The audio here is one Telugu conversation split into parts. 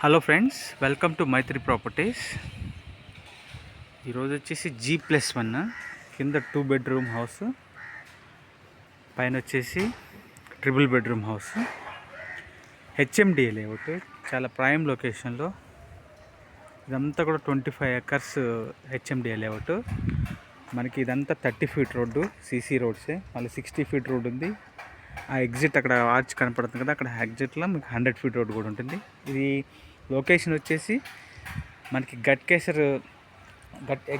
Hello friends, welcome to Maitri properties. ఈరోజు వచ్చేసి G+1 కింద 2 బెడ్రూమ్ హౌస్, పైన వచ్చేసి triple bedroom house. HMDA layout, చాలా ప్రైమ్ లొకేషన్లో. ఇదంతా కూడా 25 acres హెచ్ఎండిఏ లేఅవుట్. మనకి ఇదంతా 30 feet రోడ్డు, సీసీ రోడ్సే. మళ్ళీ 60 feet రోడ్ ఉంది. ఆ ఎగ్జిట్ అక్కడ ఆర్చ్ కనపడుతుంది కదా, అక్కడ ఎగ్జిట్లో మీకు 100 feet రోడ్ కూడా ఉంటుంది. ఇది లొకేషన్ వచ్చేసి మనకి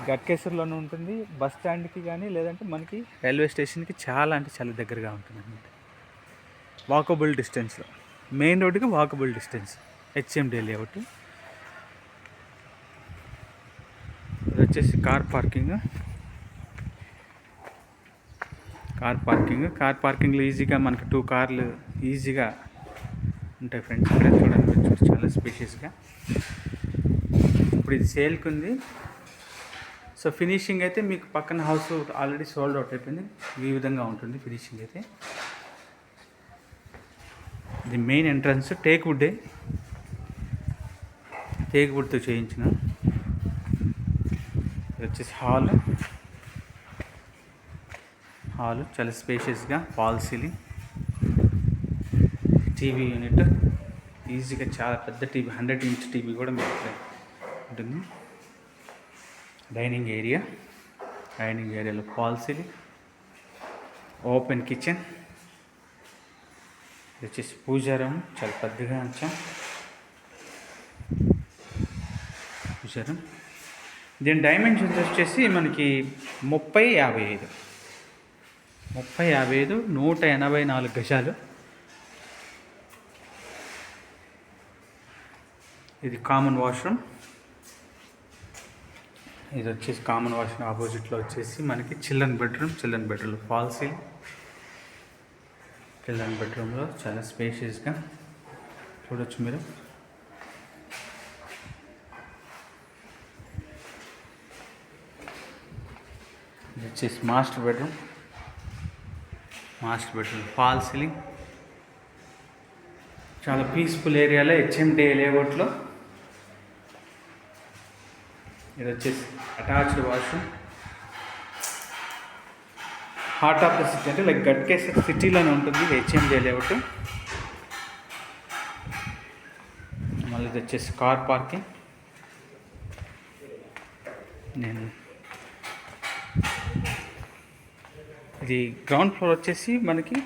గట్కేసర్లోనే ఉంటుంది. బస్ స్టాండ్కి కానీ లేదంటే మనకి రైల్వే స్టేషన్కి చాలా అంటే చాలా దగ్గరగా ఉంటుంది అన్నమాట. వాకబుల్ డిస్టెన్స్లో, మెయిన్ రోడ్డుకి వాకబుల్ డిస్టెన్స్. HMDA layout. ఇది వచ్చేసి కార్ పార్కింగ్లో ఈజీగా మనకి 2 కార్లు ఈజీగా ఉంటాయి ఫ్రెండ్స్. ఇక్కడ చూడండి, చాలా స్పేషియస్గా. ఇప్పుడు ఇది సేల్కి ఉంది. సో ఫినిషింగ్ అయితే మీకు పక్కన హౌస్ ఆల్రెడీ సోల్డ్ అవుట్ అయిపోయింది. ఈ విధంగా ఉంటుంది ఫినిషింగ్ అయితే. ఇది మెయిన్ ఎంట్రన్స్ టేక్ వుడ్తో చేయించిన. ఇది వచ్చేసి హాల్ చాలా స్పేషియస్గా, ఫాల్ సీలింగ్, టీవీ యూనిట్ ఈజీగా, చాలా పెద్ద టీవీ, 100 inch టీవీ కూడా మీకు ఉంటుంది. డైనింగ్ ఏరియాలో ఫాల్ సీలింగ్, ఓపెన్ కిచెన్. ఇది వచ్చేసి పూజారం, చాలా పెద్దగా ఉంచాం పూజారం. దీని డైమెన్షన్స్ వచ్చేసి మనకి 30-55 184 గజాలు. ఇది కామన్ వాష్రూమ్. ఇది వచ్చేసి కామన్ వాష్రూమ్ ఆపోజిట్లో వచ్చేసి మనకి children bedroom fall ceiling. Children బెడ్రూమ్లో చాలా స్పేషియస్గా చూడొచ్చు మీరు. ఇది వచ్చేసి మాస్టర్ బెడ్రూమ్ ఫాల్ సీలింగ్. చాలా పీస్ఫుల్ ఏరియాలో హెచ్ఎండిఏ లేఅవుట్లో. ఇది వచ్చేసి attached washroom. Heart of the city, అంటే లైక్ గట్కేసర్ సిటీలోనే ఉంటుంది హెచ్ఎండిఏ లేఅవుట్. మళ్ళీ ఇది వచ్చేసి కార్ పార్కింగ్. ఇది గ్రౌండ్ ఫ్లోర్ వచ్చేసి మనకి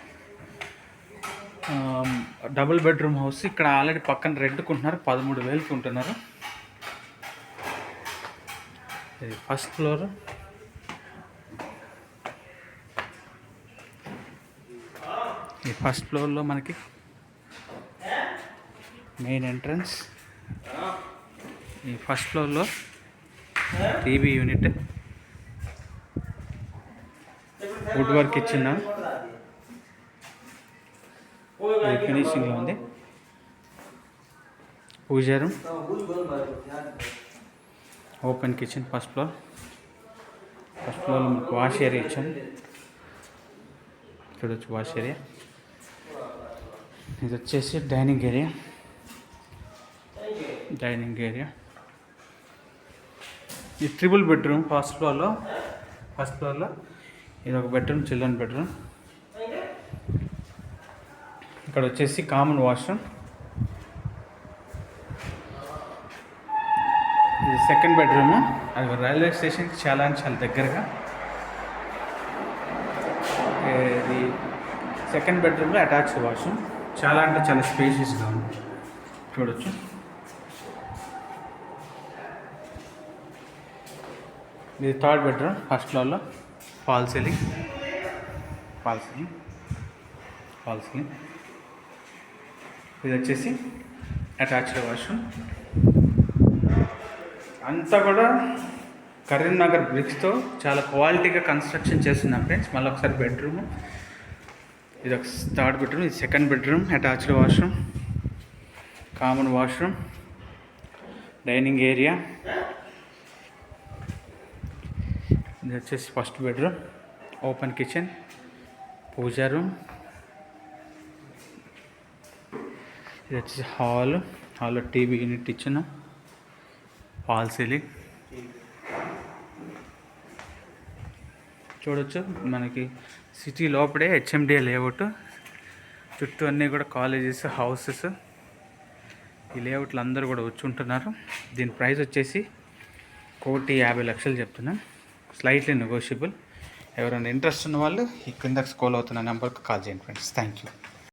డబుల్ బెడ్రూమ్ హౌస్. ఇక్కడ ఆల్రెడీ పక్కన రెంట్కుంటున్నారు, 13,000కి ఉంటున్నారు. ఇది ఫస్ట్ ఫ్లోర్. ఈ ఫస్ట్ ఫ్లోర్లో మనకి మెయిన్ ఎంట్రన్స్. ఈ ఫస్ట్ ఫ్లోర్లో టీవీ యూనిట్, వుడ్ వర్క్ ఇచ్చిన ఫినిషింగ్లో ఉంది. పూజారం, ఓపెన్ కిచెన్. ఫస్ట్ ఫ్లోర్లో మనకు వాష్ ఏరియా ఇచ్చాను, చూడొచ్చు వాష్ ఏరియా. ఇది వచ్చేసి డైనింగ్ ఏరియా. ఈ ట్రిపుల్ బెడ్రూమ్ ఫస్ట్ ఫ్లోర్లో ఇది ఒక బెడ్రూమ్, చిల్డ్రన్ బెడ్రూమ్. ఇక్కడ వచ్చేసి కామన్ వాష్రూమ్. ఇది సెకండ్ బెడ్రూమ్. అది రైల్వే స్టేషన్కి చాలా దగ్గరగా. ఇది సెకండ్ బెడ్రూమ్లో అటాచ్డ్ వాష్రూమ్. చాలా స్పేషియస్గా ఉంది, చూడొచ్చు. ఇది థర్డ్ బెడ్రూమ్ ఫస్ట్ ఫ్లోర్లో. Fall ceiling. ఇది వచ్చేసి అటాచ్డ్ వాష్రూమ్. అంతా కూడా కరీంనగర్ బ్రిక్స్తో చాలా క్వాలిటీగా కన్స్ట్రక్షన్ చేస్తున్నాం ఫ్రెండ్స్. మళ్ళీ ఒకసారి బెడ్రూమ్. ఇది ఒక థర్డ్ బెడ్రూమ్. ఇది second bedroom, attached washroom, common washroom, dining area. ఇది వచ్చేసి ఫస్ట్ బెడ్రూమ్, ఓపెన్ కిచెన్, పూజా రూమ్. ఇది వచ్చేసి హాల్లో టీవీ యూనిట్ ఇచ్చిన హాల్ సీలింగ్ చూడొచ్చు. మనకి సిటీ లోపలే హెచ్ఎండిఏ లేఅవుట్, చుట్టూ అన్నీ కూడా కాలేజెస్, హౌసెస్. ఈ లేఅవుట్లు అందరూ కూడా వచ్చి ఉంటున్నారు. దీని ప్రైస్ వచ్చేసి 1,50,00,000 చెప్తున్నా, స్లైట్లీ నెగోషియబుల్. ఎవరైనా ఇంట్రెస్ట్ ఉన్న వాళ్ళు ఈ కిందకి స్క్రోల్ అవుతున్న నెంబర్కి కాల్ చేయండి ఫ్రెండ్స్. Thank you.